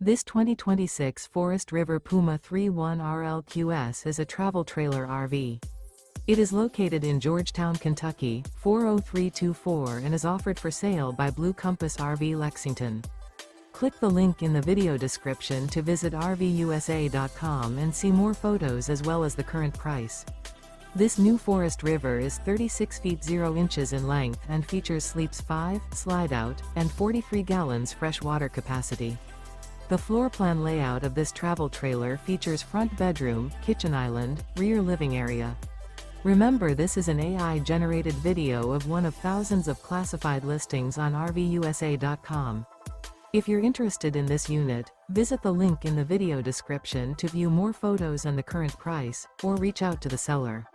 This 2026 Forest River Puma 3.1 RLQS is a travel trailer RV. It is located in Georgetown, Kentucky, 40324 and is offered for sale by Blue Compass RV Lexington. Click the link in the video description to visit RVUSA.com and see more photos as well as the current price. This new Forest River is 36 feet 0 inches in length and features sleeps 5, Slideout, and 43 gallons fresh water capacity. The floor plan layout of this travel trailer features front bedroom, kitchen island, rear living area. Remember, this is an AI-generated video of one of thousands of classified listings on RVUSA.com. If you're interested in this unit, visit the link in the video description to view more photos and the current price, or reach out to the seller.